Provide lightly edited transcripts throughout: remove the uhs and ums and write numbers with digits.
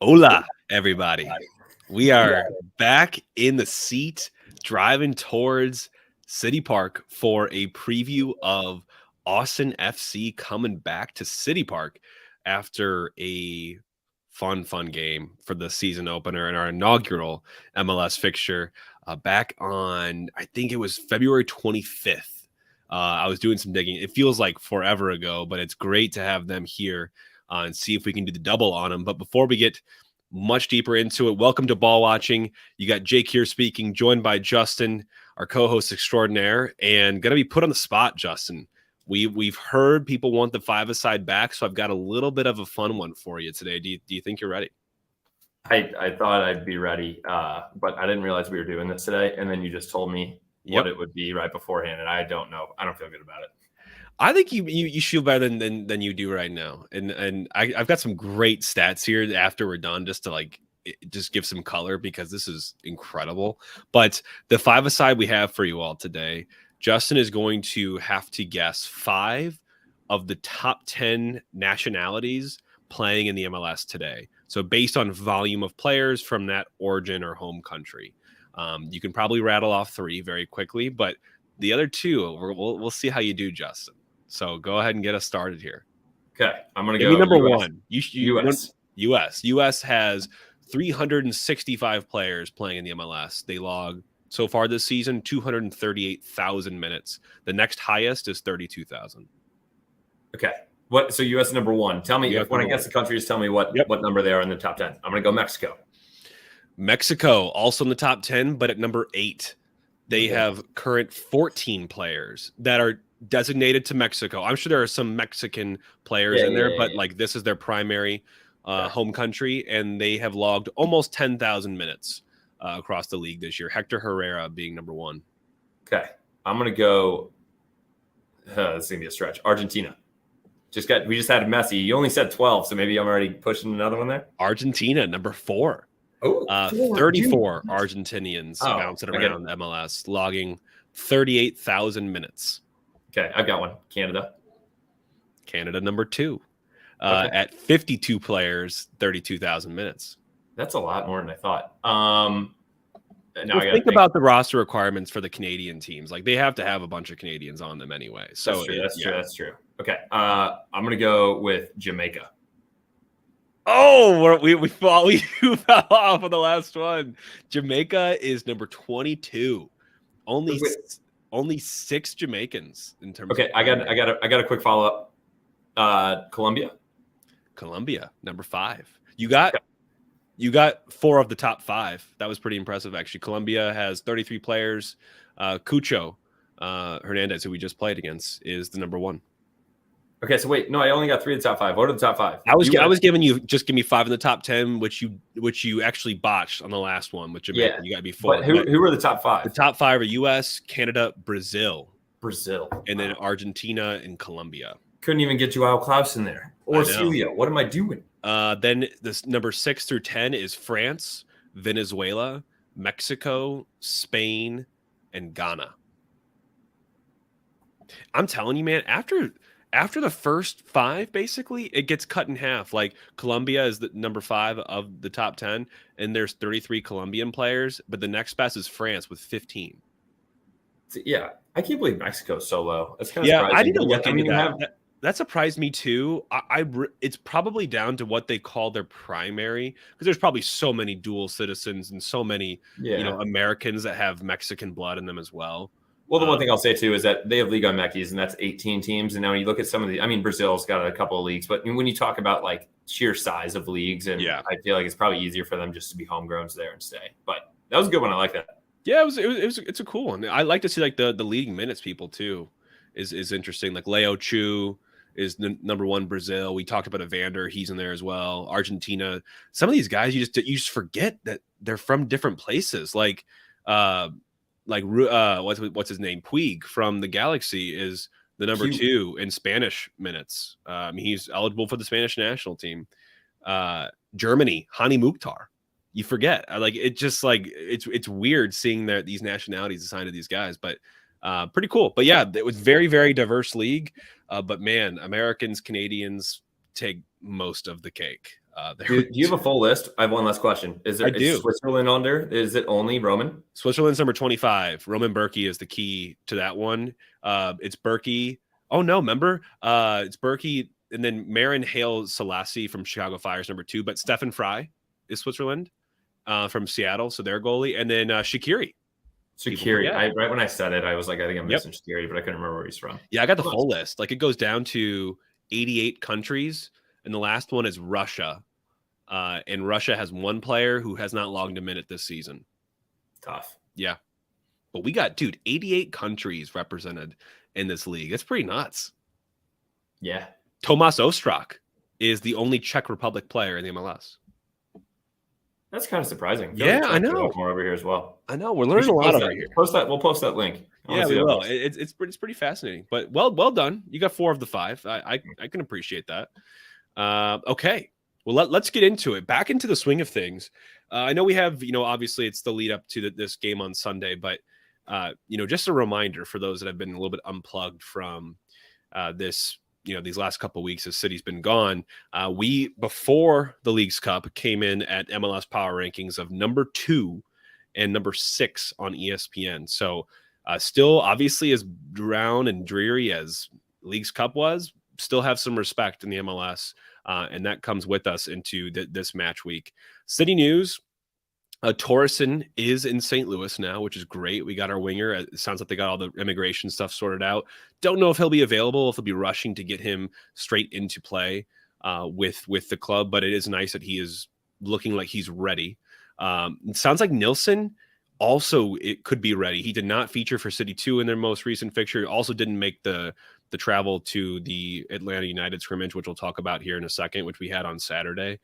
Hola, everybody. We are back in the seat driving towards City Park for a preview of Austin FC coming back to City Park after a fun game for the season opener and our inaugural MLS fixture back on, I think it was February 25th. I was doing some digging. It feels like forever ago, but it's great to have them here and see if we can do the double on them. But before we get much deeper into it, welcome to Ball Watching. You got Jake here speaking, joined by Justin, our co-host extraordinaire, and going to be put on the spot, Justin. We've heard people want the five-a-side back, so I've got a little bit of a fun one for you today. Do you think you're ready? I thought I'd be ready, but I didn't realize we were doing this today, and then you just told me what it would be right beforehand, and I don't know. I don't feel good about it. I think you feel better than you do right now, and I've got some great stats here after we're done, just to just give some color because this is incredible. But the five-a-side we have for you all today, Justin is going to have to guess 5 of the top 10 nationalities playing in the MLS today. So based on volume of players from that origin or home country, you can probably rattle off 3 very quickly, but the other 2, we'll see how you do, Justin. So go ahead and get us started here. Okay, I'm going to go number US. 1. US. US has 365 players playing in the MLS. They log so far this season 238,000 minutes. The next highest is 32,000. Okay. So US number 1. Tell me when I guess the countries. Tell me what number they are in the top 10. I'm going to go Mexico. Mexico also in the top 10, but at number 8, they have current 14 players that are designated to Mexico. I'm sure there are some Mexican players in there, but like this is their primary home country, and they have logged almost 10,000 minutes across the league this year. Hector Herrera being number 1. Okay, I'm gonna go. This is gonna be a stretch. Argentina. We just had Messi. You only said 12, so maybe I'm already pushing another one there. Argentina, number 4. 34 Argentinians bouncing around MLS, logging 38,000 minutes. Okay, I've got one. Canada, number 2, at 52 players, 32,000 minutes. That's a lot more than I thought. Think about the roster requirements for the Canadian teams. Like they have to have a bunch of Canadians on them anyway. So that's true. Okay, I'm gonna go with Jamaica. Oh, we fell off on the last one. Jamaica is number 22. Only 6 Jamaicans in terms. Okay, I got a quick follow up. Colombia, number 5. You got 4 of the top 5. That was pretty impressive, actually. Colombia has 33 players. Cucho Hernandez, who we just played against, is the number 1. Okay, so wait, no, I only got 3 of the top 5. What are the top 5? I was giving you just give me 5 in the top 10, which you actually botched on the last one with Jamaica. You got to be 4. But who are the top 5? The top 5 are U.S., Canada, Brazil, and then Argentina and Colombia. Couldn't even get Joao Klaus in there or Celia. What am I doing? Then this number 6 through 10 is France, Venezuela, Mexico, Spain, and Ghana. I'm telling you, man, after the first 5, basically, it gets cut in half. Like Colombia is the number 5 of the top 10, and there's 33 Colombian players, but the next best is France with 15. Yeah, I can't believe Mexico's so low. That's kind of surprising. I need to look into that. That surprised me too. It's probably down to what they call their primary, because there's probably so many dual citizens and so many Americans that have Mexican blood in them as well. Well, the one thing I'll say too is that they have Liga MX, and that's 18 teams. And now when you look at some of Brazil's got a couple of leagues, but when you talk about like sheer size of leagues, and I feel like it's probably easier for them just to be homegrowns there and stay. But that was a good one. I like that. Yeah, it's a cool one. I like to see like the leading minutes people too is interesting. Like Leo Chu is number 1 Brazil. We talked about Evander, he's in there as well. Argentina. Some of these guys you just forget that they're from different places. Like what's his name? Puig from the Galaxy is the number 2 in Spanish minutes. He's eligible for the Spanish national team. Germany, Hani Mukhtar. You forget. It's weird seeing these nationalities assigned to these guys, but pretty cool. But yeah, it was very, very diverse league. But man, Americans, Canadians take most of the cake. Do you have a full list? I have one last question. Is Switzerland on there? Is it only Roman? Switzerland's number 25. Roman Berkey is the key to that one. It's Berkey. Oh no, remember? It's Berkey, and then Marin Hale Selassie from Chicago Fire is number 2. But Stefan Fry is Switzerland from Seattle, so their goalie, and then Shaqiri. Shaqiri. Right when I said it, I was like, I think I'm missing Shaqiri, but I couldn't remember where he's from. Yeah, I got the full list. Like it goes down to 88 countries, and the last one is Russia. And Russia has one player who has not logged a minute this season. Tough. Yeah. But we got, 88 countries represented in this league. That's pretty nuts. Yeah. Tomas Ostrak is the only Czech Republic player in the MLS. That's kind of surprising. Yeah, I know. More over here as well. I know. We're learning a lot over here. We'll post that link. Yeah, we will. It's pretty fascinating. But well done. You got 4 of the 5. I can appreciate that. Okay. Well, let's get into it. Back into the swing of things. I know we have, obviously it's the lead up to this game on Sunday, but, just a reminder for those that have been a little bit unplugged from this, these last couple of weeks as City's been gone. We, before the Leagues Cup, came in at MLS Power Rankings of number 2 and number 6 on ESPN. So still obviously as drown and dreary as Leagues Cup was, still have some respect in the MLS. And that comes with us into this match week. City news, Torreson is in St. Louis now, which is great. We got our winger. It sounds like they got all the immigration stuff sorted out. Don't know if he'll be available, if they'll be rushing to get him straight into play with the club, but it is nice that he is looking like he's ready. It sounds like Nilsson also it could be ready. He did not feature for City 2 in their most recent fixture. Also didn't make the travel to the Atlanta United scrimmage, which we'll talk about here in a second, which we had on Saturday.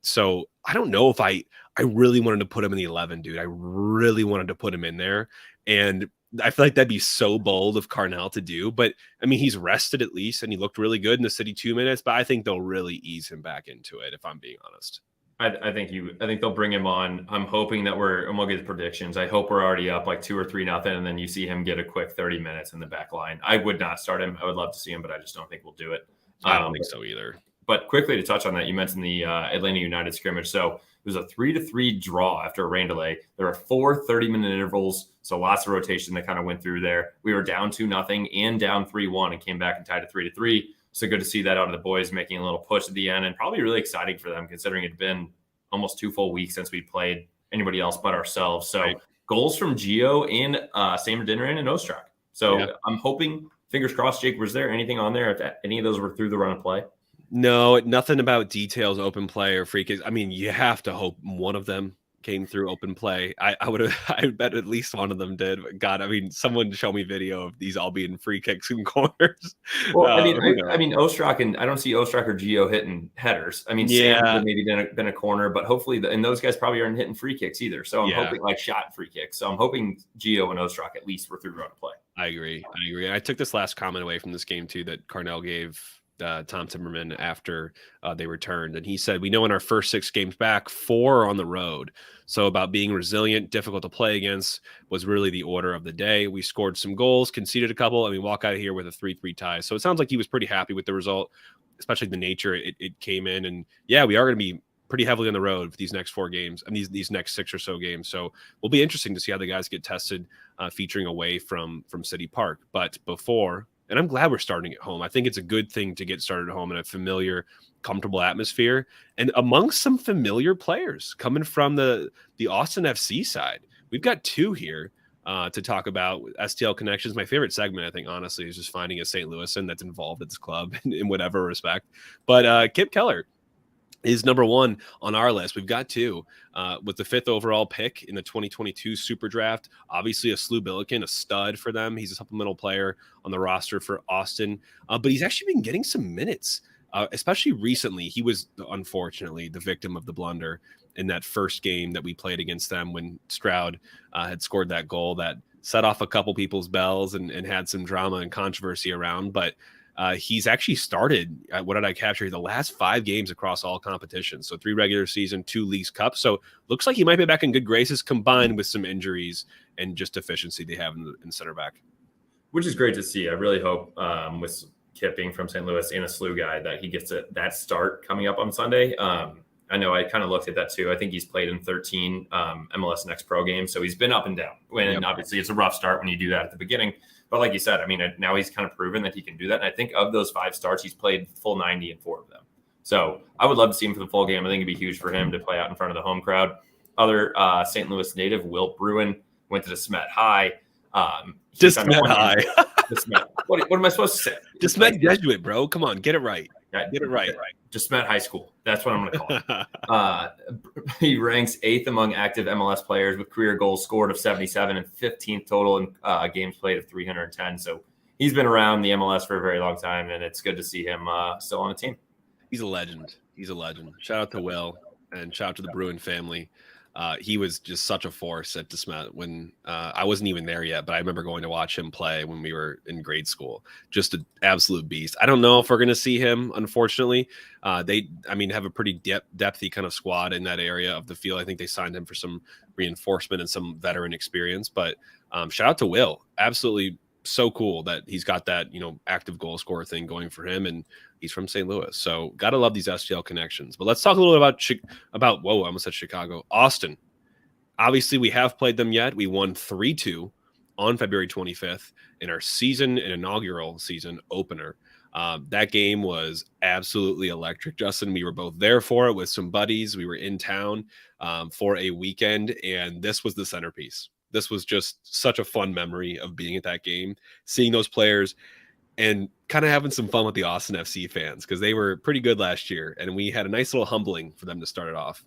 So I don't know if I really wanted to put him in the 11, dude. I really wanted to put him in there. And I feel like that'd be so bold of Carnell to do. But I mean, he's rested at least, and he looked really good in the City 2 minutes, but I think they'll really ease him back into it, if I'm being honest. I think they'll bring him on. I'm hoping that and we'll get predictions. I hope we're already up like 2 or 3-0, and then you see him get a quick 30 minutes in the back line. I would not start him. I would love to see him, but I just don't think we'll do it. I don't think so either. But quickly to touch on that, you mentioned the Atlanta United scrimmage. So it was a 3-3 draw after a rain delay. There are 4 30-minute intervals, so lots of rotation that kind of went through there. We were down 2-0 and down 3-1 and came back and tied it 3-3. So good to see that out of the boys making a little push at the end, and probably really exciting for them considering it'd been almost 2 full weeks since we played anybody else but ourselves. So goals from Gio and Sam Dinneran and Ostrak. So I'm hoping, fingers crossed, Jake, was there anything on there? If any of those were through the run of play? No, nothing about details, open play or free kicks. I mean, you have to hope one of them came through open play. I bet at least one of them did. But God, I mean, someone show me video of these all being free kicks and corners. Well, I mean, Ostrak, and I don't see Ostrak or Gio hitting headers. I mean, Sam would maybe been a corner, but hopefully, and those guys probably aren't hitting free kicks either. So I'm hoping shot free kicks. So I'm hoping Gio and Ostrak at least were through run of play. I agree. I took this last comment away from this game too that Carnell gave Tom Timmerman after they returned, and he said, we know in our first 6 games back, 4 are on the road. So about being resilient, difficult to play against was really the order of the day. We scored some goals, conceded a couple, and we walk out of here with a 3-3 tie. So it sounds like he was pretty happy with the result, especially the nature it came in. And yeah, we are going to be pretty heavily on the road for these next 4 games and these next 6 or so games. So it'll be interesting to see how the guys get tested featuring away from City Park. But before, and I'm glad we're starting at home. I think it's a good thing to get started at home in a familiar, comfortable atmosphere and amongst some familiar players coming from the Austin FC side. We've got 2 here to talk about STL connections. My favorite segment, I think, honestly, is just finding a St. Louisan that's involved at this club in whatever respect. But Kip Keller is number 1 on our list. We've got 2 with the 5th overall pick in the 2022 Super Draft. Obviously, a Slu Billiken, a stud for them. He's a supplemental player on the roster for Austin, but he's actually been getting some minutes, especially recently. He was, unfortunately, the victim of the blunder in that first game that we played against them when Stroud had scored that goal that set off a couple people's bells and had some drama and controversy around. But he's actually started, what did I capture? The last 5 games across all competitions. So 3 regular season, 2 Leagues Cup. So looks like he might be back in good graces combined with some injuries and just efficiency they have in center back. Which is great to see. I really hope with Kip being from St. Louis and a SLU guy, that he gets that start coming up on Sunday. I know I kind of looked at that too. I think he's played in 13 MLS Next Pro games. So he's been up and down. And obviously it's a rough start when you do that at the beginning. But like you said, I mean, now he's kind of proven that he can do that. And I think of those 5 starts, he's played full 90 in 4 of them. So I would love to see him for the full game. I think it'd be huge for him to play out in front of the home crowd. Other St. Louis native, Will Bruin, went to DeSmet High. DeSmet High. What am I supposed to say? DeSmet Jesuit, bro. Come on, get it right. Get it right. DeSmet High School. That's what I'm going to call it. He ranks 8th among active MLS players with career goals scored of 77 and 15th total in games played of 310. So he's been around the MLS for a very long time, and it's good to see him still on the team. He's a legend. Shout out to Will, and shout out to the Bruin family. He was just such a force at DeSmet when I wasn't even there yet, but I remember going to watch him play when we were in grade school. Just an absolute beast. I don't know if we're going to see him, unfortunately. They have a pretty depthy kind of squad in that area of the field. I think they signed him for some reinforcement and some veteran experience, but shout out to Will. Absolutely so cool that he's got that, active goal scorer thing going for him, and he's from St. Louis. So got to love these STL connections. But let's talk a little bit about I almost said Chicago. Austin. Obviously, we have played them yet. We won 3-2 on February 25th in our inaugural season opener. That game was absolutely electric, Justin. We were both there for it with some buddies. We were in town for a weekend, and this was the centerpiece. This was just such a fun memory of being at that game, seeing those players, and kind of having some fun with the Austin FC fans because they were pretty good last year, and we had a nice little humbling for them to start it off.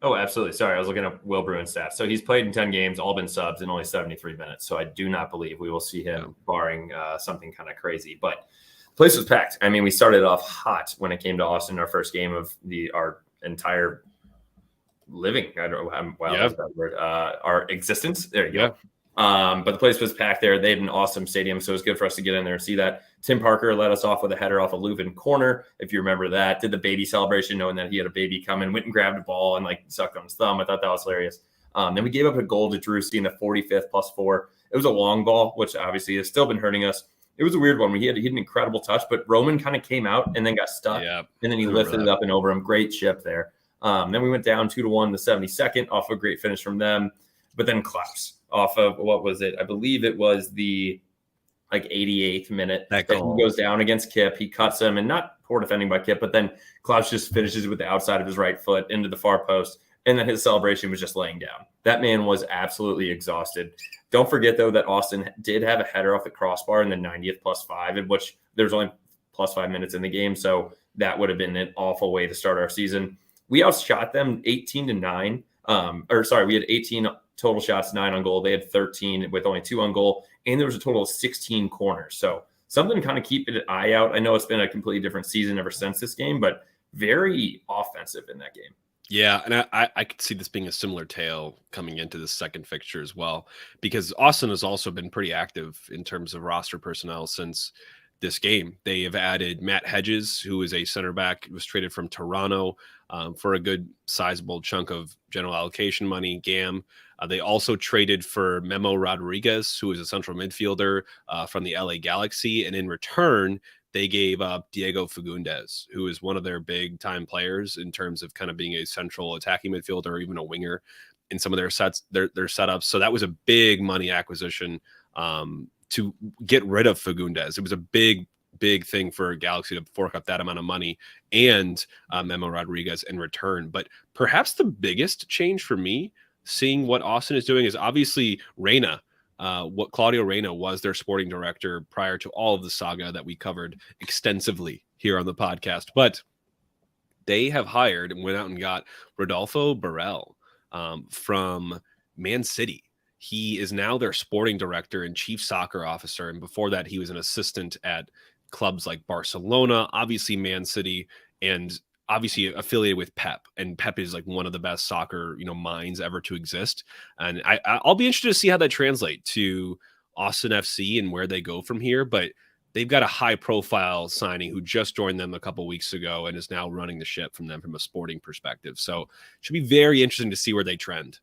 Oh, absolutely. Sorry, I was looking at Will Bruin's stats. So he's played in 10 games, all been subs in only 73 minutes. So I do not believe we will see him barring something kind of crazy. But the place was packed. I mean, we started off hot when it came to Austin, our first game of our entire living. I don't know how that's that word. Our existence. There you go. But the place was packed there. They had an awesome stadium, so it was good for us to get in there and see that. Tim Parker led us off with a header off a Leuven corner, if you remember that. Did the baby celebration, knowing that he had a baby coming. Went and grabbed a ball and sucked on his thumb. I thought that was hilarious. Then we gave up a goal to Drewski in the 45th +4. It was a long ball, which obviously has still been hurting us. It was a weird one. He had an incredible touch, but Roman kind of came out and then got stuck. Yeah, and then he lifted it up and over him. Great chip there. Then we went down 2-1 in the 72nd off a great finish from them. But then Klaus off of, what was it? I believe it was the 88th minute that he goes down against Kip. He cuts him, and not poor defending by Kip, but then Klaus just finishes with the outside of his right foot into the far post. And then his celebration was just laying down. That man was absolutely exhausted. Don't forget, though, that Austin did have a header off the crossbar in the 90th +5, in which there's only +5 minutes in the game. So that would have been an awful way to start our season. We outshot them 18-9. We had 18 total shots, 9 on goal. They had 13 with only 2 on goal. And there was a total of 16 corners. So something to kind of keep an eye out. I know it's been a completely different season ever since this game, but very offensive in that game. Yeah, and I could see this being a similar tale coming into the second fixture as well, because Austin has also been pretty active in terms of roster personnel since this game. They have added Matt Hedges, who is a center back, was traded from Toronto for a good sizable chunk of general allocation money, GAM. They also traded for Memo Rodriguez, who is a central midfielder from the LA Galaxy, and in return, they gave up Diego Fagundes, who is one of their big time players in terms of kind of being a central attacking midfielder or even a winger in some of their setups. So that was a big money acquisition to get rid of Fagundes. It was a big thing for Galaxy to fork up that amount of money and Memo Rodriguez in return. But perhaps the biggest change for me, seeing what Austin is doing, is obviously Reyna. What Claudio Reyna was their sporting director prior to all of the saga that we covered extensively here on the podcast. But they have hired and went out and got Rodolfo Borrell from Man City. He is now their sporting director and chief soccer officer. And before that, he was an assistant at clubs like Barcelona, obviously Man City, and obviously affiliated with Pep. And Pep is one of the best soccer, minds ever to exist. And I'll be interested to see how that translates to Austin FC and where they go from here. But they've got a high profile signing who just joined them a couple weeks ago and is now running the ship from them from a sporting perspective. So it should be very interesting to see where they trend.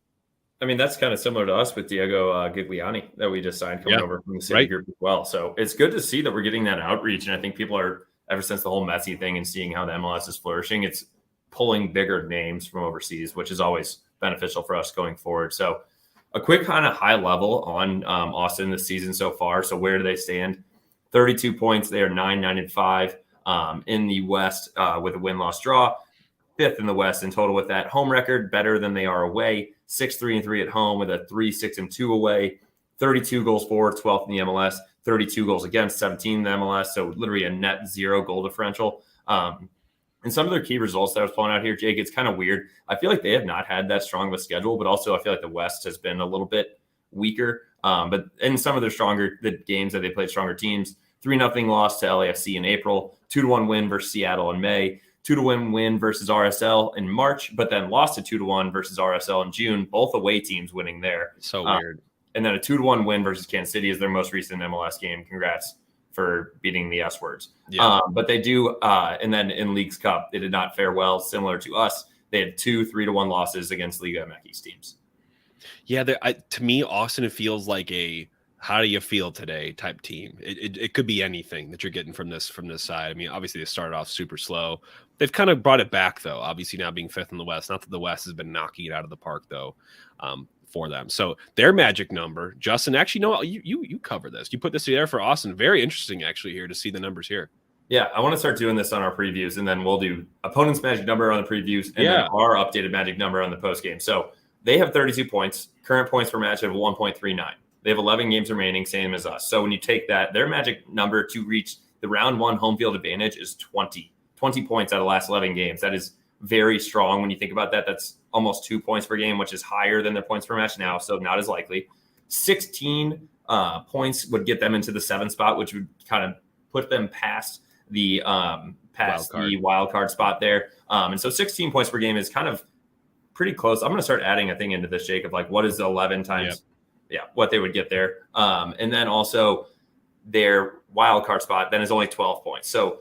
I mean, that's kind of similar to us with Diego Gigliani that we just signed coming over from the City group as well. So it's good to see that we're getting that outreach. And I think people are, ever since the whole Messi thing and seeing how the MLS is flourishing, it's pulling bigger names from overseas, which is always beneficial for us going forward. So a quick kind of high level on Austin this season so far. So where do they stand? 32 points. They are 9-5 in the West with a win-loss draw. 5th in the West in total with that home record, better than they are away. 6-3-3 at home with a 3-6-2 away. 32 goals for, 12th in the MLS. 32 goals against, 17 in the MLS. So literally a net 0 goal differential. And some of their key results that I was pulling out here, Jake, it's kind of weird. I feel like they have not had that strong of a schedule, but also I feel like the West has been a little bit weaker. But in some of their the games that they played stronger teams, 3-0 loss to LAFC in April, 2-1 win versus Seattle in May, 2-1 win versus RSL in March, but then lost to 2-1 versus RSL in June, both away teams winning there. So weird. And then a 2-1 win versus Kansas City is their most recent MLS game. Congrats for beating the S words. Yeah. But they do, and then in Leagues Cup, they did not fare well, similar to us. They had 2 3-1 losses against Liga MX teams. Yeah, to me, Austin feels like a how do you feel today type team. It could be anything that you're getting from this side. I mean, obviously they started off super slow. They've kind of brought it back though. Obviously now being 5th in the West. Not that the West has been knocking it out of the park though, for them. So their magic number, Justin. Actually, no, you cover this. You put this together for Austin. Very interesting actually here to see the numbers here. Yeah, I want to start doing this on our previews, and then we'll do opponent's magic number on the previews, and then our updated magic number on the post game. So they have 32 points. Current points per match of 1.39. They have 11 games remaining, same as us. So when you take that, their magic number to reach the round 1 home field advantage is 20 points out of the last 11 games. That is very strong. When you think about that, that's almost 2 points per game, which is higher than their points per match now. So not as likely. 16 points would get them into the 7th spot, which would kind of put them past the wild card spot there. And so 16 points per game is kind of pretty close. I'm going to start adding a thing into this, Jake, of like, what is the 11 times? What they would get there. And then also their wild card spot then is only 12 points. So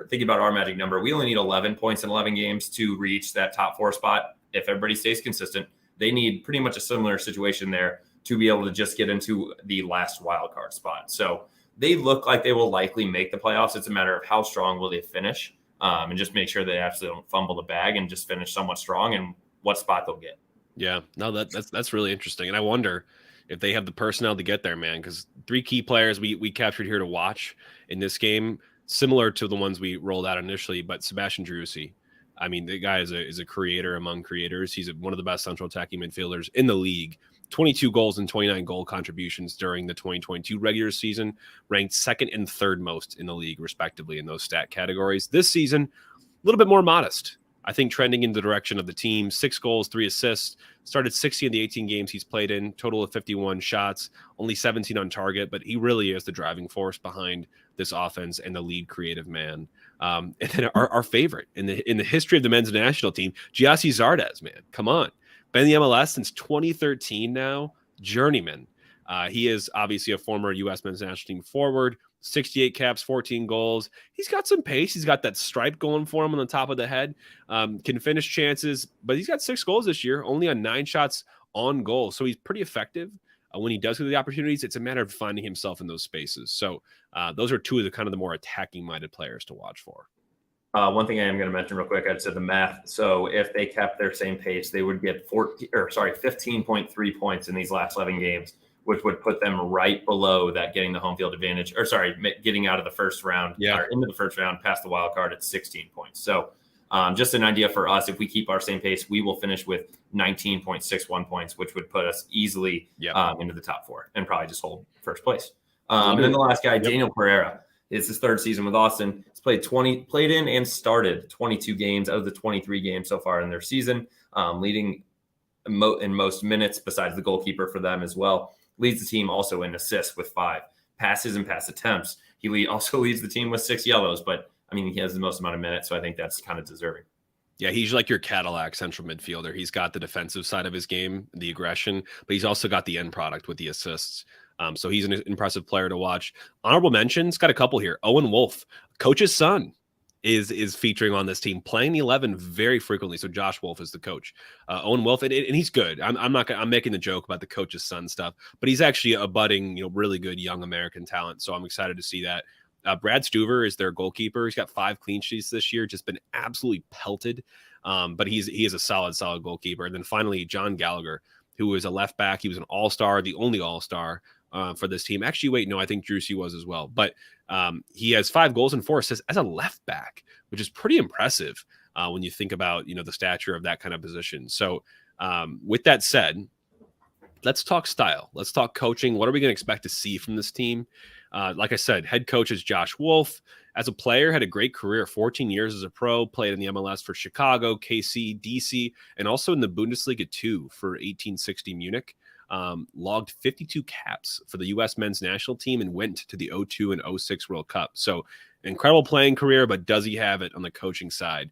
thinking about our magic number, we only need 11 points in 11 games to reach that top 4 spot. If everybody stays consistent, they need pretty much a similar situation there to be able to just get into the last wild card spot. So they look like they will likely make the playoffs. It's a matter of how strong will they finish, and just make sure they absolutely don't fumble the bag and just finish somewhat strong and what spot they'll get. Yeah, no, that's really interesting. And I wonder if they have the personnel to get there, man, because 3 key players we captured here to watch in this game, similar to the ones we rolled out initially, but Sebastian Driussi. I mean, the guy is a creator among creators. He's one of the best central attacking midfielders in the league. 22 goals and 29 goal contributions during the 2022 regular season, ranked 2nd and 3rd most in the league, respectively, in those stat categories. This season, a little bit more modest. I think trending in the direction of the team. 6 goals, 3 assists. Started 60 in the 18 games he's played in. Total of 51 shots, only 17 on target. But he really is the driving force behind this offense and the lead creative man. And then our favorite in the history of the men's national team, Giassi Zardes, man. Come on. Been in the MLS since 2013 now. Journeyman. He is obviously a former U.S. men's national team forward. 68 caps, 14 goals. He's got some pace. He's got that stripe going for him on the top of the head. Can finish chances, but he's got 6 goals this year, only on 9 shots on goal. So he's pretty effective when he does get the opportunities. It's a matter of finding himself in those spaces. So those are 2 of the kind of the more attacking-minded players to watch for. One thing I am going to mention real quick, I said the math. So if they kept their same pace, they would get 15.3 points in these last 11 games, which would put them right below that getting the home field advantage, getting out of the first round, or into the first round past the wild card at 16 points. So just an idea for us, if we keep our same pace, we will finish with 19.61 points, which would put us easily into the top 4 and probably just hold first place. And then the last guy, Daniel Pereira. It's his 3rd season with Austin. He's played in and started 22 games out of the 23 games so far in their season, leading in most minutes besides the goalkeeper for them as well. Leads the team also in assists with 5 passes and pass attempts. He also leads the team with 6 yellows, but I mean, he has the most amount of minutes, so I think that's kind of deserving. Yeah, he's like your Cadillac central midfielder. He's got the defensive side of his game, the aggression, but he's also got the end product with the assists. So he's an impressive player to watch. Honorable mentions, got a couple here. Owen Wolff, coach's son. is featuring on this team, playing the 11 very frequently. So Josh Wolf is the coach. Owen Wolf, and he's good. I'm making the joke about the coach's son stuff, but he's actually a budding, really good young American talent. So I'm excited to see that. Brad Stuver is their goalkeeper. He's got 5 clean sheets this year, just been absolutely pelted. But he is a solid goalkeeper. And then finally, John Gallagher, who is a left back. He was an all-star, the only all-star for this team. Actually, wait, no, I think Drusy was as well. But he has 5 goals and 4 assists as a left back, which is pretty impressive when you think about, the stature of that kind of position. So with that said, let's talk style. Let's talk coaching. What are we going to expect to see from this team? Like I said, head coach is Josh Wolf. As a player, had a great career, 14 years as a pro, played in the MLS for Chicago, KC, DC, and also in the Bundesliga 2 for 1860 Munich. Logged 52 caps for the U.S. men's national team and went to the 02 and 06 World Cup. So incredible playing career, but does he have it on the coaching side?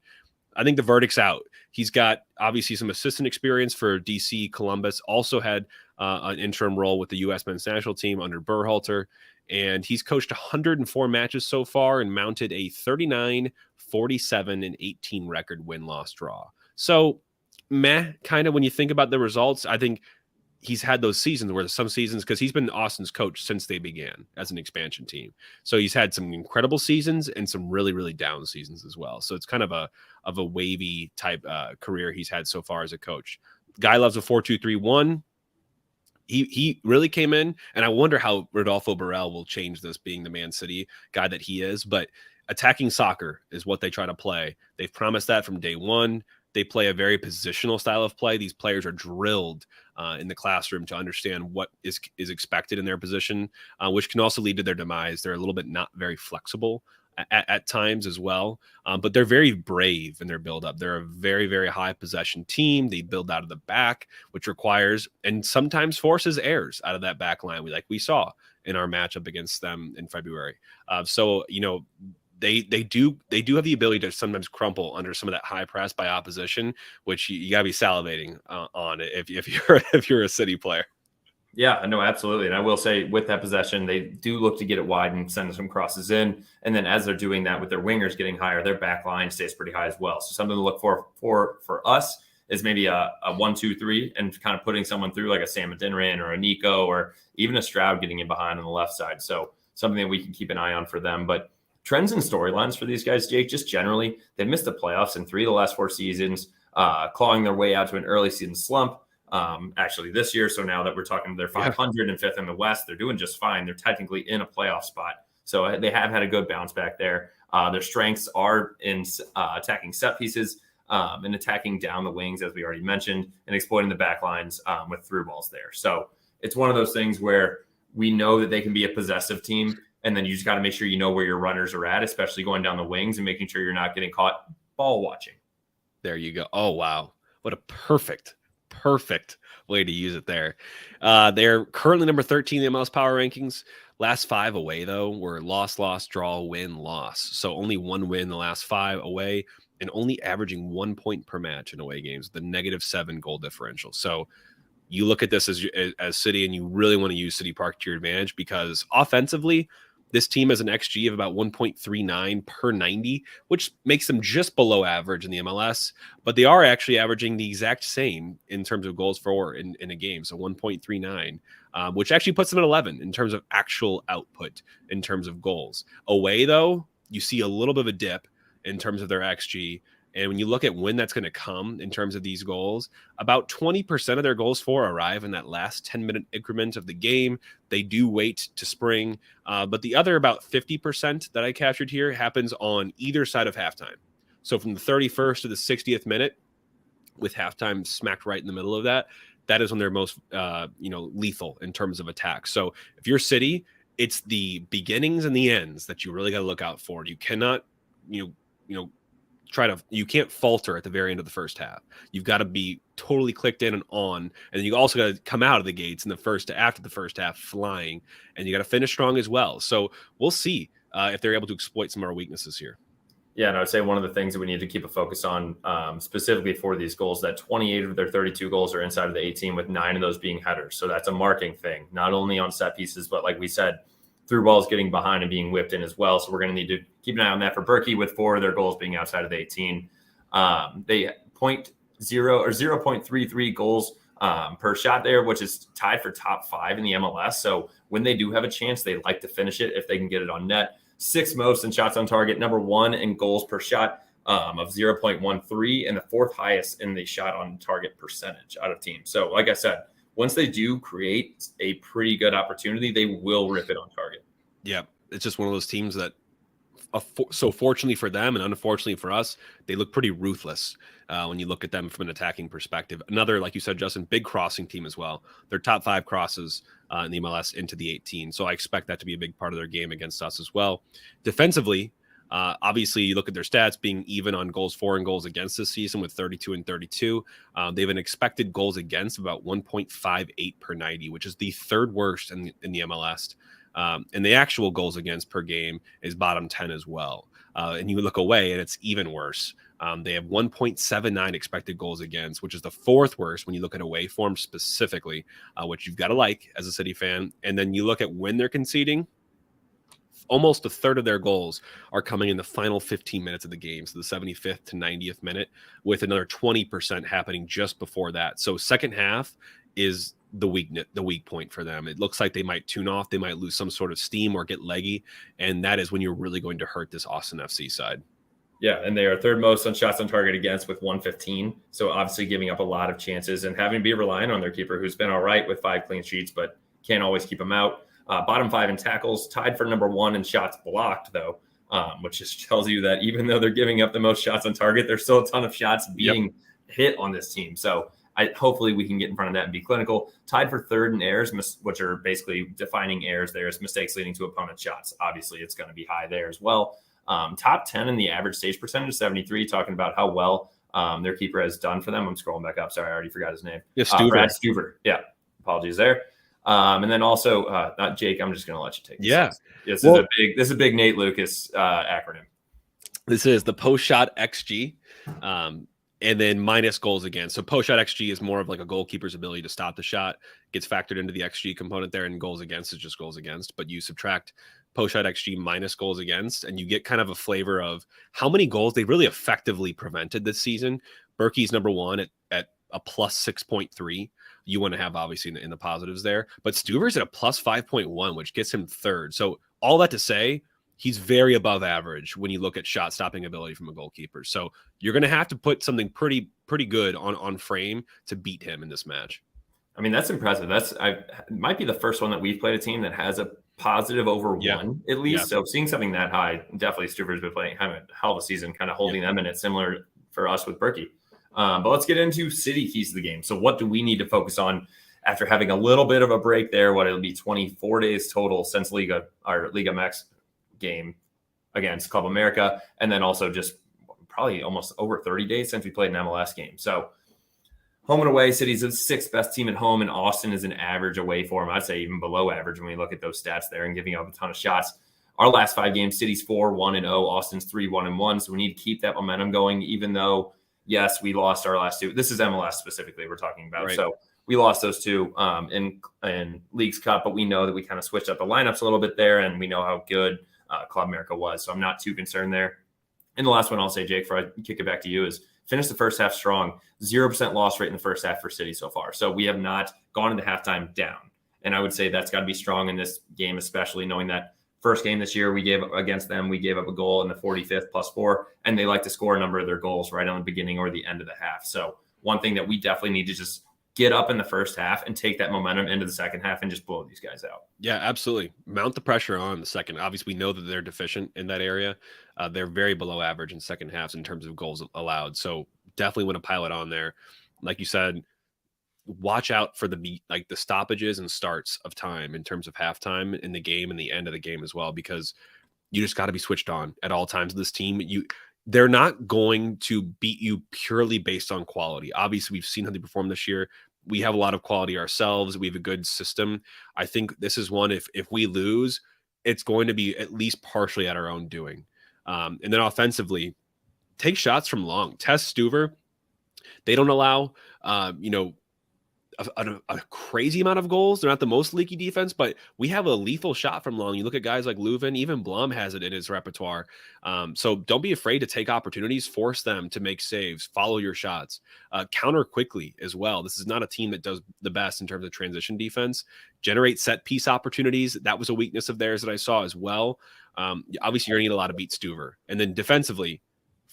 I think the verdict's out. He's got obviously some assistant experience for DC Columbus, also had an interim role with the U.S. men's national team under Berhalter, and he's coached 104 matches so far and mounted a 39, 47, and 18 record win-loss draw. So kind of when you think about the results. I think he's had those seasons where some seasons, because he's been Austin's coach since they began as an expansion team. So he's had some incredible seasons and some really, really down seasons as well. So it's kind of a wavy type career he's had so far as a coach. Guy loves a 4-2-3-1. He really came in, and I wonder how Rodolfo Borrell will change this, being the Man City guy that he is. But attacking soccer is what they try to play. They've promised that from day one. They play a very positional style of play. These players are drilled in the classroom to understand what is expected in their position, which can also lead to their demise. They're a little bit not very flexible at times as well, but they're very brave in their build-up. They're a very, very high possession team. They build out of the back, which requires and sometimes forces errors out of that back line, like we saw in our matchup against them in February. So they do have the ability to sometimes crumple under some of that high press by opposition, which you got to be salivating on if you're a City player. Yeah, no, absolutely. And I will say with that possession, they do look to get it wide and send some crosses in. And then as they're doing that with their wingers getting higher, their back line stays pretty high as well. So something to look for us is maybe a 1-2-3 and kind of putting someone through like a Sam Adinran or a Nico or even a Stroud getting in behind on the left side. So something that we can keep an eye on for them. But trends and storylines for these guys, Jake, just generally, they've missed the playoffs in 3 of the last 4 seasons, clawing their way out to an early season slump. Actually this year. So now that we're talking, they're 505th in the West, they're doing just fine. They're technically in a playoff spot. So they have had a good bounce back there. Their strengths are in attacking set pieces and attacking down the wings, as we already mentioned, and exploiting the back lines with through balls there. So it's one of those things where we know that they can be a possessive team. And then you just got to make sure you know where your runners are at, especially going down the wings and making sure you're not getting caught ball watching. There you go. Oh, wow. What a perfect way to use it there. They're currently number 13 in the MLS Power Rankings. Last 5 away, though, were loss, draw, win, loss. So only 1 win the last 5 away and only averaging 1 point per match in away games, the -7 goal differential. So you look at this as City, and you really want to use City Park to your advantage, because offensively, this team has an XG of about 1.39 per 90, which makes them just below average in the MLS. But they are actually averaging the exact same in terms of goals for in a game, so 1.39, which actually puts them at 11 in terms of actual output in terms of goals. Away, though, you see a little bit of a dip in terms of their XG. And when you look at when that's going to come in terms of these goals, about 20% of their goals arrive in that last 10-minute increment of the game. They do wait to spring. But the other about 50% that I captured here happens on either side of halftime. So from the 31st to the 60th minute, with halftime smacked right in the middle of that, that is when they're most lethal in terms of attack. So if you're City, it's the beginnings and the ends that you really got to look out for. You cannot, you can't falter at the very end of the first half. You've got to be totally clicked in and on, and then you also got to come out of the gates after the first half flying, and you got to finish strong as well. So we'll see if they're able to exploit some of our weaknesses here. Yeah, and I would say one of the things that we need to keep a focus on specifically for these goals, that 28 of their 32 goals are inside of the 18, with 9 of those being headers. So that's a marking thing, not only on set pieces, but like we said, through balls getting behind and being whipped in as well. So we're going to need to keep an eye on that for Berkey, with 4 of their goals being outside of the 18. They 0.33 goals per shot there, which is tied for top 5 in the MLS. So when they do have a chance, they like to finish it if they can get it on net. 6th most in shots on target, number 1 in goals per shot of 0.13, and the 4th highest in the shot on target percentage out of teams. So like I said, once they do create a pretty good opportunity, they will rip it on target. Yeah, it's just one of those teams that, so fortunately for them and unfortunately for us, they look pretty ruthless when you look at them from an attacking perspective. Another, like you said, Justin, big crossing team as well. They're top 5 crosses in the MLS into the 18. So I expect that to be a big part of their game against us as well. Defensively, obviously, you look at their stats being even on goals for and goals against this season with 32 and 32. They have an expected goals against about 1.58 per 90, which is the 3rd worst in the MLS. And the actual goals against per game is bottom 10 as well. And you look away and it's even worse. They have 1.79 expected goals against, which is the 4th worst when you look at away form specifically, which you've got to like as a City fan. And then you look at when they're conceding, almost a third of their goals are coming in the final 15 minutes of the game. So the 75th to 90th minute, with another 20% happening just before that. So second half is the weak point for them. It looks like they might tune off. They might lose some sort of steam or get leggy. And that is when you're really going to hurt this Austin FC side. Yeah, and they are 3rd most on shots on target against with 115. So obviously giving up a lot of chances and having to be reliant on their keeper, who's been all right with 5 clean sheets, but can't always keep them out. Bottom 5 in tackles, tied for number 1 in shots blocked, though, which just tells you that even though they're giving up the most shots on target, there's still a ton of shots being hit on this team. So hopefully we can get in front of that and be clinical. Tied for 3rd in errors, which are basically defining errors there as mistakes leading to opponent shots. Obviously, it's going to be high there as well. Top 10 in the average stage percentage, 73, talking about how well their keeper has done for them. I'm scrolling back up. Sorry, I already forgot his name. Yeah, Stuver. Brad Stuver. Yeah, apologies there. And then also, not Jake, I'm just going to let you take this. Yeah. This is a big Nate Lucas acronym. This is the post-shot XG. And then minus goals against. So post-shot XG is more of like a goalkeeper's ability to stop the shot. Gets factored into the XG component there, and goals against is just goals against. But you subtract post-shot XG minus goals against, and you get kind of a flavor of how many goals they really effectively prevented this season. Berkey's number 1 at a plus 6.3. You want to have obviously in the positives there. But Stuver's at a plus 5.1, which gets him 3rd. So all that to say, he's very above average when you look at shot stopping ability from a goalkeeper. So you're going to have to put something pretty good on frame to beat him in this match. I mean, that's impressive. It might be the first one that we've played a team that has a positive over 1 at least. So seeing something that high, definitely Stuver's been playing having a hell of a season, kind of holding them in it, similar for us with Berkey. But let's get into City keys to the game. So what do we need to focus on after having a little bit of a break there? What it'll be 24 days total since Liga MX game against Club America, and then also just probably almost over 30 days since we played an MLS game. So home and away, City's the 6th best team at home, and Austin is an average away for them. I'd say even below average when we look at those stats there and giving up a ton of shots. Our last 5 games, City's 4-1-0, Austin's 3-1-1. So we need to keep that momentum going, even though, yes, we lost our last 2. This is MLS specifically we're talking about. Right. So we lost those 2 in Leagues Cup, but we know that we kind of switched up the lineups a little bit there, and we know how good Club America was. So I'm not too concerned there. And the last one I'll say, Jake, before I kick it back to you, is finish the first half strong. 0% loss rate in the first half for City so far. So we have not gone into halftime down. And I would say that's got to be strong in this game, especially knowing that first game this year we gave up a goal in the 45th +4, and they like to score a number of their goals right on the beginning or the end of the half. So one thing that we definitely need to just get up in the first half and take that momentum into the second half and just blow these guys out. Yeah, absolutely. Mount the pressure on the second. Obviously, we know that they're deficient in that area. They're very below average in second halves in terms of goals allowed. So definitely want to pile it on there. Like you said, watch out for the stoppages and starts of time in terms of halftime in the game and the end of the game as well, because you just got to be switched on at all times with this team. They're not going to beat you purely based on quality. Obviously, we've seen how they perform this year. We have a lot of quality ourselves. We have a good system. I think this is one, if we lose, it's going to be at least partially at our own doing. And then offensively, take shots from long. Test Stuver. They don't allow, a crazy amount of goals. They're not the most leaky defense, but we have a lethal shot from long. You look at guys like Leuven, even Blum has it in his repertoire. So don't be afraid to take opportunities, force them to make saves, follow your shots, counter quickly as well. This is not a team that does the best in terms of transition defense. Generate set piece opportunities. That was a weakness of theirs that I saw as well. Obviously, you're going to need a lot to beat Stuver. And then defensively,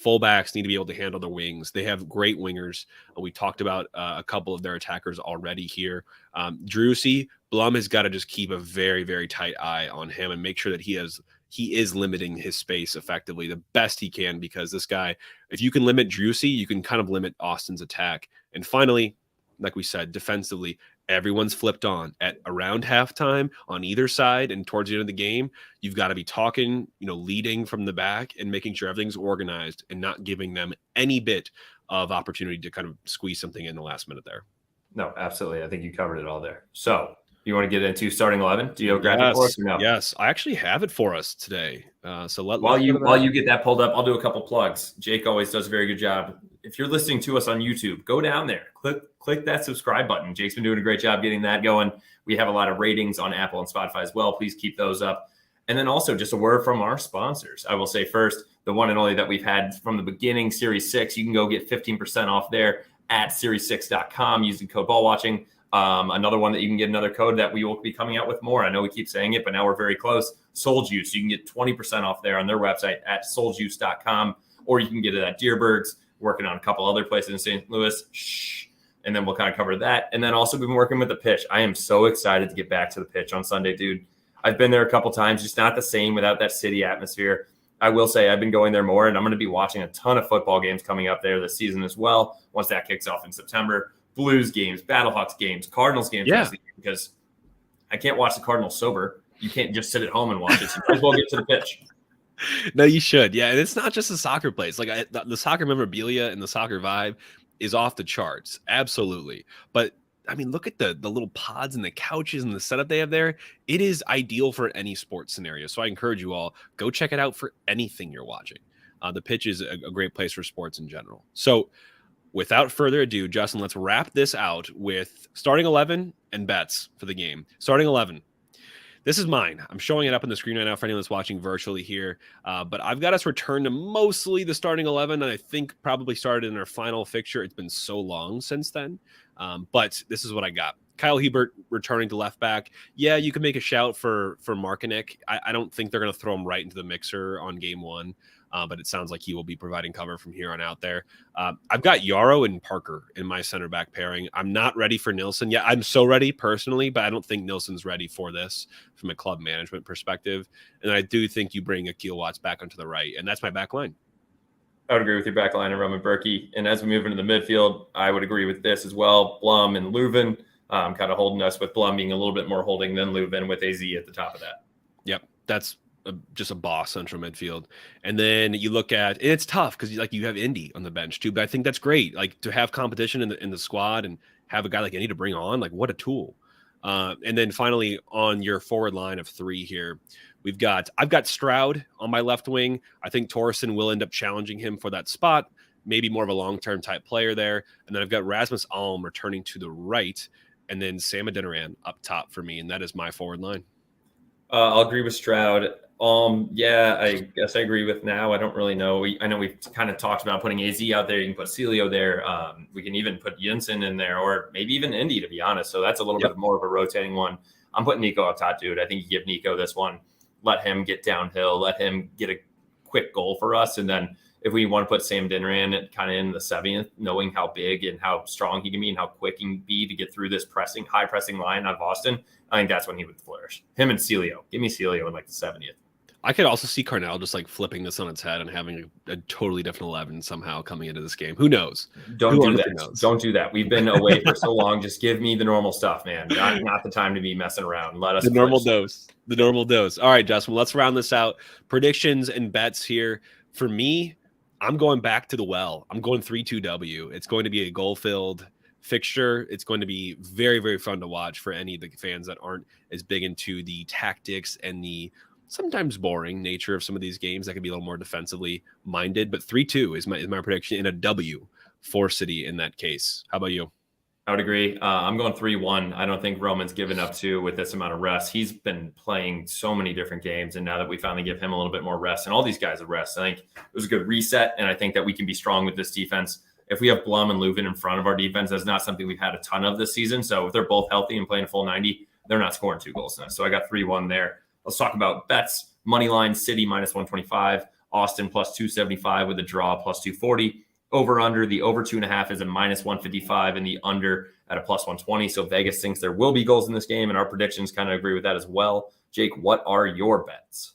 fullbacks need to be able to handle their wings. They have great wingers. We talked about a couple of their attackers already here. Drusy, Blum has got to just keep a very, very tight eye on him and make sure that he is limiting his space effectively the best he can, because this guy, if you can limit Drusy, you can kind of limit Austin's attack. And finally, like we said, defensively, everyone's flipped on at around halftime on either side, and towards the end of the game, you've got to be talking, leading from the back and making sure everything's organized and not giving them any bit of opportunity to kind of squeeze something in the last minute there. No, absolutely. I think you covered it all there. So you want to get into starting 11? Do you have a graphic for us or no? Yes, I actually have it for us today. While you get that pulled up, I'll do a couple plugs. Jake always does a very good job. If you're listening to us on YouTube, go down there, click that subscribe button. Jake's been doing a great job getting that going. We have a lot of ratings on Apple and Spotify as well. Please keep those up. And then also just a word from our sponsors. I will say first, the one and only that we've had from the beginning, Series 6. You can go get 15% off there at series6.com using code ballwatching. Another one that you can get another code that we will be coming out with more. I know we keep saying it, but now we're very close. Soul Juice. You can get 20% off there on their website at souljuice.com, or you can get it at Deerberg's. Working on a couple other places in St. Louis. And then we'll kind of cover that. And then also we've been working with the pitch. I am so excited to get back to the pitch on Sunday, dude. I've been there a couple times, just not the same without that city atmosphere. I will say I've been going there more, and I'm going to be watching a ton of football games coming up there this season as well. Once that kicks off in September, Blues games, Battlehawks games, Cardinals games. Yeah. Because I can't watch the Cardinals sober. You can't just sit at home and watch it. So you might as well get to the pitch. No, you should. Yeah. And it's not just the soccer plays. Like the soccer memorabilia and the soccer vibe is off the charts. Absolutely. But I mean, look at the little pods and the couches and the setup they have there. It is ideal for any sports scenario. So I encourage you all, go check it out for anything you're watching. The pitch is a great place for sports in general. So without further ado, Justin, let's wrap this out with starting 11 and bets for the game. Starting 11. This is mine. I'm showing it up on the screen right now for anyone that's watching virtually here. But I've got us returned to mostly the starting 11, and I think probably started in our final fixture. It's been so long since then. But this is what I got. Kyle Hebert returning to left back. Yeah, you can make a shout for Markinek. I don't think they're going to throw him right into the mixer on game one. But it sounds like he will be providing cover from here on out there. I've got Yarrow and Parker in my center back pairing. I'm not ready for Nilsson yet. I'm so ready personally, but I don't think Nilsson's ready for this from a club management perspective. And I do think you bring Akil Watts back onto the right, and that's my back line. I would agree with your back line and Roman Berkey. And as we move into the midfield, I would agree with this as well. Blum and Leuven, kind of holding us, with Blum being a little bit more holding than Leuven, with AZ at the top of that. Yep, that's just a boss central midfield. And then you look at, and it's tough because you have Indy on the bench too, but I think that's great. Like, to have competition in the squad and have a guy like Indy to bring on, like, what a tool. And then finally on your forward line of three here, I've got Stroud on my left wing. I think Torreson will end up challenging him for that spot, maybe more of a long-term type player there. And then I've got Rasmus Alm returning to the right, and then Sam Adeniran up top for me. And that is my forward line. I'll agree with Stroud. Yeah, I guess I agree with Now. I don't really know. I know we've kind of talked about putting AZ out there. You can put Celio there. We can even put Jensen in there, or maybe even Indy, to be honest. So that's a little bit more of a rotating one. I'm putting Nico up top, dude. I think you give Nico this one. Let him get downhill. Let him get a quick goal for us. And then if we want to put Sam Dinneran kind of in the 70th, knowing how big and how strong he can be and how quick he can be to get through this high pressing line out of Austin, I think that's when he would flourish. Him and Celio. Give me Celio in like the 70th. I could also see Carnell just like flipping this on its head and having a totally different 11 somehow coming into this game. Who knows? Don't do that. Don't do that. We've been away for so long. Just give me the normal stuff, man. Not the time to be messing around. Let us the normal dose. The normal dose. All right, Justin, let's round this out. Predictions and bets here. For me, I'm going back to the well. I'm going 3-2W. It's going to be a goal-filled fixture. It's going to be very, very fun to watch for any of the fans that aren't as big into the tactics and the sometimes boring nature of some of these games that can be a little more defensively minded. But 3-2 is my prediction, in a W for City in that case. How about you? I would agree. I'm going 3-1. I don't think Roman's given up two with this amount of rest. He's been playing so many different games, and now that we finally give him a little bit more rest, and all these guys have rest, I think it was a good reset, and I think that we can be strong with this defense. If we have Blum and Leuven in front of our defense, that's not something we've had a ton of this season. So if they're both healthy and playing a full 90, they're not scoring 2 goals now. So I got 3-1 there. Let's talk about bets. Moneyline, City -125, Austin +275 with a draw +240. Over under, the over 2.5 is a -155 and the under at a +120. So Vegas thinks there will be goals in this game, and our predictions kind of agree with that as well. Jake, what are your bets?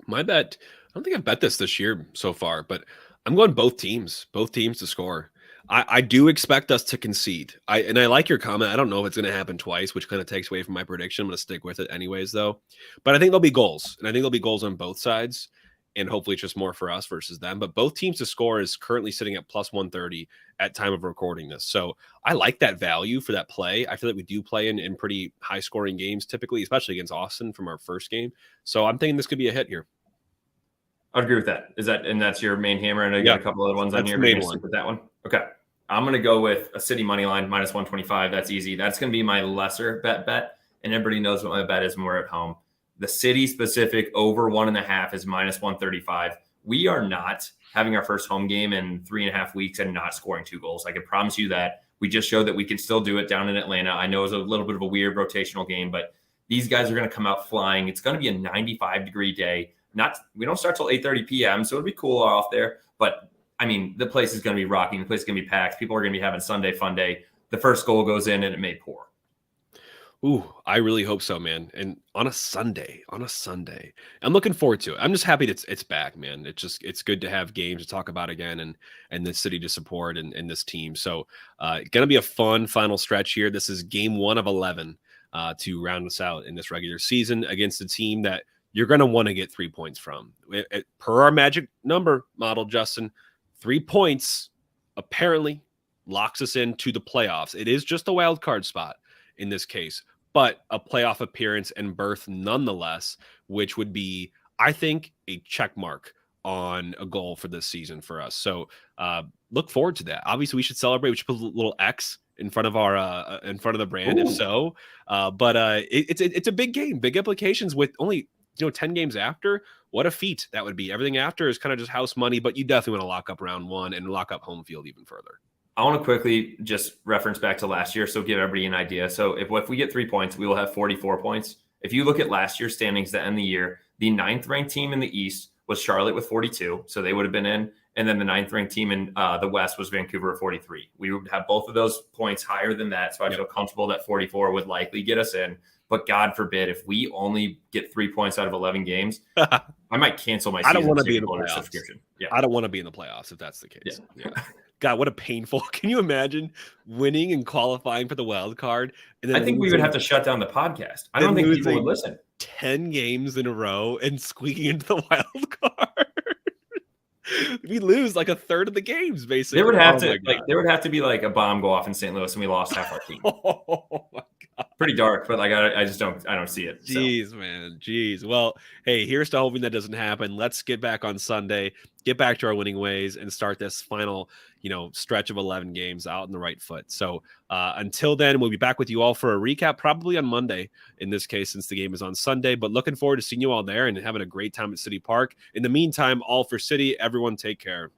My bet, I don't think I've bet this year so far, but I'm going both teams to score. I do expect us to concede. I like your comment. I don't know if it's going to happen twice, which kind of takes away from my prediction. I'm going to stick with it anyways, though. But I think there'll be goals, and I think there'll be goals on both sides. And hopefully it's just more for us versus them. But both teams to score is currently sitting at +130 at time of recording this. So I like that value for that play. I feel like we do play in pretty high scoring games typically, especially against Austin from our first game. So I'm thinking this could be a hit here. I'd agree with that. And that's your main hammer? I know you got a couple other ones on here. We're going to stick with that one. Okay. I'm going to go with a City money line -125. That's easy. That's going to be my lesser bet. And everybody knows what my bet is when we're at home. The City specific over 1.5 is -135. We are not having our first home game in 3.5 weeks and not scoring 2 goals. I can promise you that. We just showed that we can still do it down in Atlanta. I know it's a little bit of a weird rotational game, but these guys are going to come out flying. It's going to be a 95-degree day. We don't start till 8:30 p.m., so it'll be cool off there. But, I mean, the place is going to be rocking. The place is going to be packed. People are going to be having Sunday fun day. The first goal goes in, and it may pour. Ooh, I really hope so, man. And on a Sunday, I'm looking forward to it. I'm just happy that it's back, man. It's good to have games to talk about again and the city to support and this team. So gonna be a fun final stretch here. This is game 1 of 11 to round us out in this regular season against a team that you're gonna want to get 3 points from. Per our magic number model, Justin, 3 points apparently locks us into the playoffs. It is just a wild card spot in this case, but a playoff appearance and berth nonetheless, which would be, I think, a check mark on a goal for this season for us. So look forward to that. Obviously, we should celebrate. We should put a little X in front of our in front of the brand, if so. But it's a big game, big implications with only 10 games after. What a feat that would be. Everything after is kind of just house money, but you definitely want to lock up round 1 and lock up home field even further. I want to quickly just reference back to last year, so give everybody an idea. So if we get 3 points, we will have 44 points. If you look at last year's standings to end the year, the 9th-ranked team in the East was Charlotte with 42, so they would have been in. And then the 9th-ranked team in the West was Vancouver at 43. We would have both of those points higher than that, so I feel comfortable that 44 would likely get us in. But God forbid, if we only get 3 points out of 11 games, I might cancel my season. I don't want to be in the playoffs. Subscription. Yeah. I don't want to be in the playoffs if that's the case. Yeah. God, what a painful. Can you imagine winning and qualifying for the wild card? And then I think we would have to shut down the podcast. I don't think people would listen. 10 games in a row and squeaking into the wild card. We lose like a third of the games, basically. There would have to be like a bomb go off in St. Louis and we lost half our team. Oh my God. Pretty dark, but like I don't see it. Jeez, man. Jeez. Well, hey, here's to hoping that doesn't happen. Let's get back on Sunday, get back to our winning ways, and start this final, stretch of 11 games out in the right foot. So until then, we'll be back with you all for a recap, probably on Monday in this case, since the game is on Sunday. But looking forward to seeing you all there and having a great time at City Park. In the meantime, all for City. Everyone take care.